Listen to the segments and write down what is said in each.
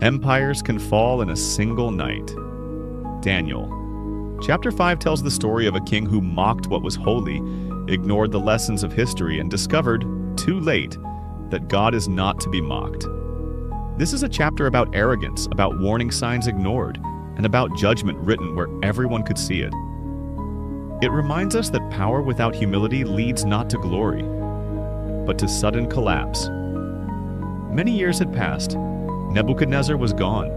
Empires can fall in a single night. Daniel. Chapter 5 tells the story of a king who mocked what was holy, ignored the lessons of history, and discovered, too late, that God is not to be mocked. This is a chapter about arrogance, about warning signs ignored, and about judgment written where everyone could see it. It reminds us that power without humility leads not to glory, but to sudden collapse. Many years had passed. Nebuchadnezzar was gone,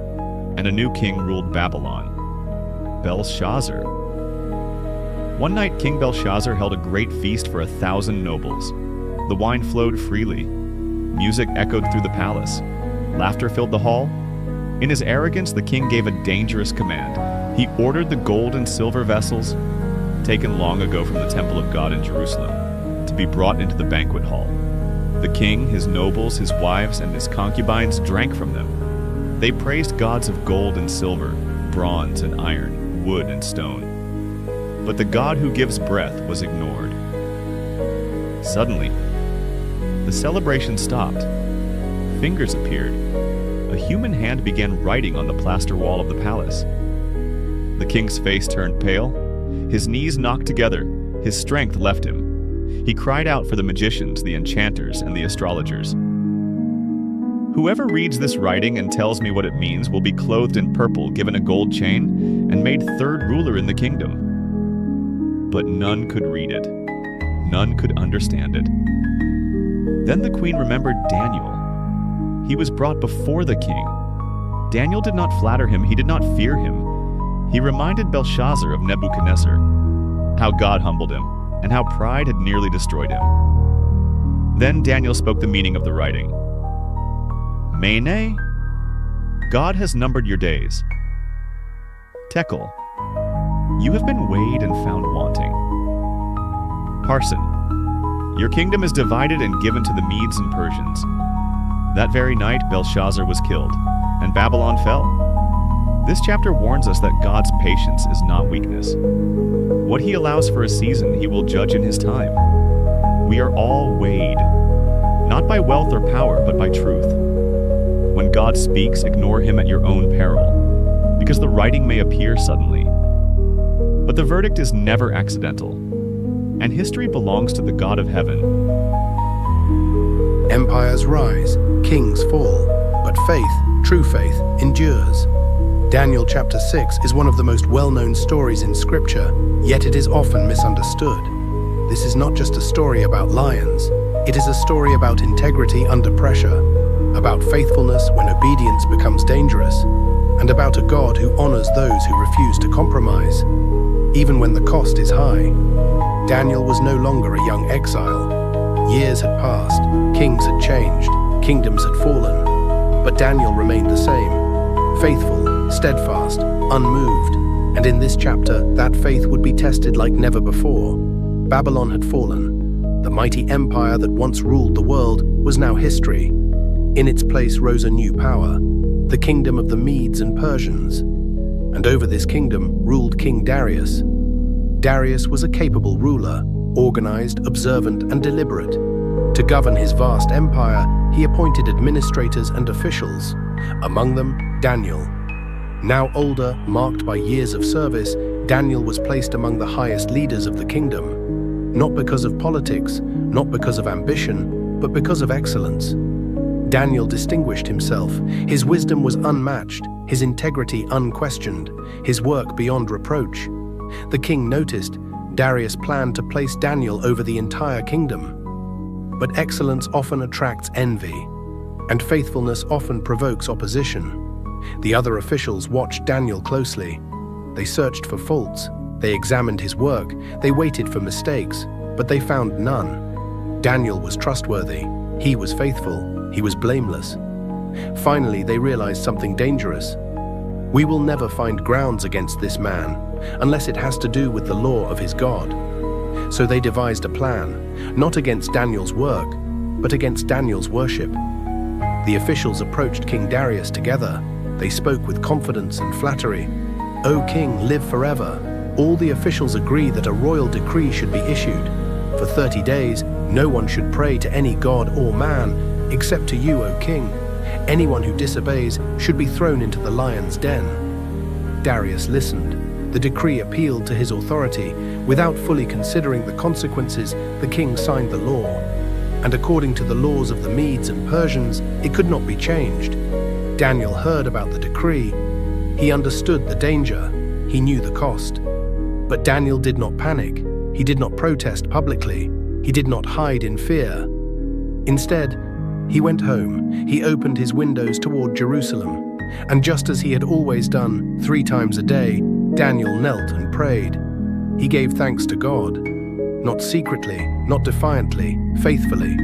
and a new king ruled Babylon, Belshazzar. One night, King Belshazzar held a great feast for 1,000 nobles. The wine flowed freely. Music echoed through the palace. Laughter filled the hall. In his arrogance, the king gave a dangerous command. He ordered the gold and silver vessels, taken long ago from the temple of God in Jerusalem, to be brought into the banquet hall. The king, his nobles, his wives, and his concubines drank from them. They praised gods of gold and silver, bronze and iron, wood and stone. But the God who gives breath was ignored. Suddenly, the celebration stopped. Fingers appeared. A human hand began writing on the plaster wall of the palace. The king's face turned pale. His knees knocked together. His strength left him. He cried out for the magicians, the enchanters, and the astrologers. Whoever reads this writing and tells me what it means will be clothed in purple, given a gold chain, and made third ruler in the kingdom. But none could read it. None could understand it. Then the queen remembered Daniel. He was brought before the king. Daniel did not flatter him. He did not fear him. He reminded Belshazzar of Nebuchadnezzar, how God humbled him, and how pride had nearly destroyed him. Then Daniel spoke the meaning of the writing. Mene, God has numbered your days. Tekel, you have been weighed and found wanting. Parson, your kingdom is divided and given to the Medes and Persians. That very night Belshazzar was killed, and Babylon fell. This chapter warns us that God's patience is not weakness. What he allows for a season, he will judge in his time. We are all weighed, not by wealth or power, but by truth. When God speaks, ignore him at your own peril, because the writing may appear suddenly. But the verdict is never accidental, and history belongs to the God of heaven. Empires rise, kings fall, but faith, true faith, endures. Daniel chapter 6 is one of the most well-known stories in Scripture, yet it is often misunderstood. This is not just a story about lions. It is a story about integrity under pressure, about faithfulness when obedience becomes dangerous, and about a God who honors those who refuse to compromise, even when the cost is high. Daniel was no longer a young exile. Years had passed, kings had changed, kingdoms had fallen, but Daniel remained the same, faithful, steadfast, unmoved, and in this chapter, that faith would be tested like never before. Babylon had fallen. The mighty empire that once ruled the world was now history. In its place rose a new power, the kingdom of the Medes and Persians. And over this kingdom ruled King Darius. Darius was a capable ruler, organized, observant, and deliberate. To govern his vast empire, he appointed administrators and officials, among them Daniel. Now older, marked by years of service, Daniel was placed among the highest leaders of the kingdom, not because of politics, not because of ambition, but because of excellence. Daniel distinguished himself. His wisdom was unmatched, his integrity unquestioned, his work beyond reproach. The king noticed. Darius planned to place Daniel over the entire kingdom. But excellence often attracts envy, and faithfulness often provokes opposition. The other officials watched Daniel closely. They searched for faults, they examined his work, they waited for mistakes, but they found none. Daniel was trustworthy, he was faithful, he was blameless. Finally, they realized something dangerous. We will never find grounds against this man, unless it has to do with the law of his God. So they devised a plan, not against Daniel's work, but against Daniel's worship. The officials approached King Darius together. They spoke with confidence and flattery. "O king, live forever." All the officials agree that a royal decree should be issued. For 30 days, no one should pray to any god or man except to you, O king. Anyone who disobeys should be thrown into the lion's den. Darius listened. The decree appealed to his authority. Without fully considering the consequences, the king signed the law. And according to the laws of the Medes and Persians, it could not be changed. Daniel heard about the decree. He understood the danger. He knew the cost. But Daniel did not panic. He did not protest publicly. He did not hide in fear. Instead, he went home. He opened his windows toward Jerusalem. And just as he had always done, 3 times a day, Daniel knelt and prayed. He gave thanks to God, not secretly, not defiantly, faithfully.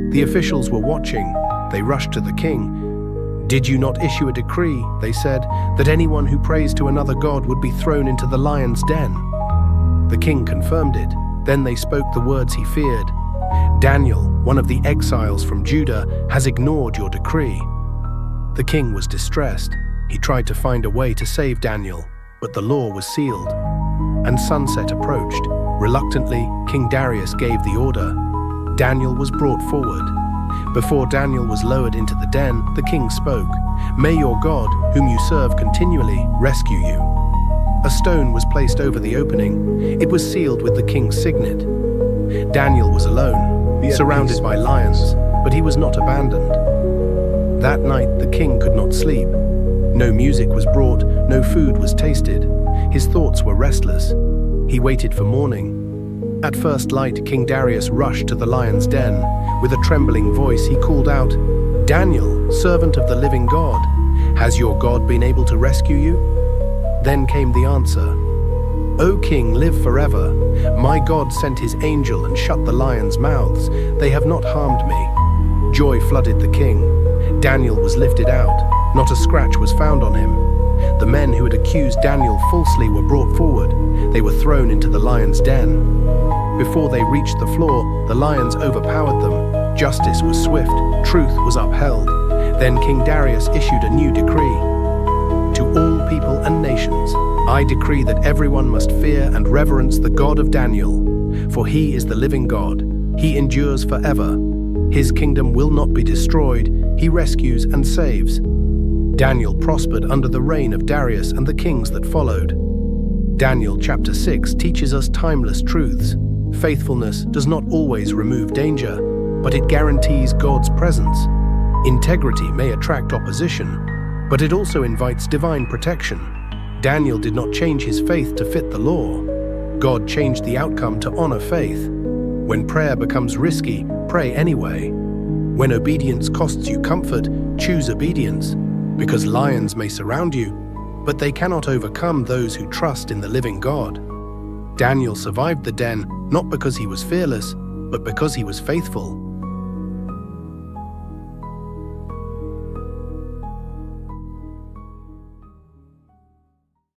The officials were watching. They rushed to the king. "Did you not issue a decree," they said, "that anyone who prays to another god would be thrown into the lion's den?" The king confirmed it. Then they spoke the words he feared. "Daniel, one of the exiles from Judah, has ignored your decree." The king was distressed. He tried to find a way to save Daniel, but the law was sealed. And sunset approached. Reluctantly, King Darius gave the order. Daniel was brought forward. Before Daniel was lowered into the den, the king spoke. "May your God, whom you serve continually, rescue you." A stone was placed over the opening. It was sealed with the king's signet. Daniel was alone, surrounded by lions, but he was not abandoned. That night, the king could not sleep. No music was brought, no food was tasted. His thoughts were restless. He waited for morning. At first light, King Darius rushed to the lion's den. With a trembling voice, he called out, "Daniel, servant of the living God, has your God been able to rescue you?" Then came the answer, "O king, live forever. My God sent his angel and shut the lions' mouths. They have not harmed me." Joy flooded the king. Daniel was lifted out. Not a scratch was found on him. The men who had accused Daniel falsely were brought forward. They were thrown into the lion's den. Before they reached the floor, the lions overpowered them. Justice was swift. Truth was upheld. Then King Darius issued a new decree. "To all people and nations, I decree that everyone must fear and reverence the God of Daniel, for he is the living God. He endures forever. His kingdom will not be destroyed. He rescues and saves." Daniel prospered under the reign of Darius and the kings that followed. Daniel chapter 6 teaches us timeless truths. Faithfulness does not always remove danger, but it guarantees God's presence. Integrity may attract opposition, but it also invites divine protection. Daniel did not change his faith to fit the law. God changed the outcome to honor faith. When prayer becomes risky, pray anyway. When obedience costs you comfort, choose obedience, because lions may surround you, but they cannot overcome those who trust in the living God. Daniel survived the den not because he was fearless, but because he was faithful.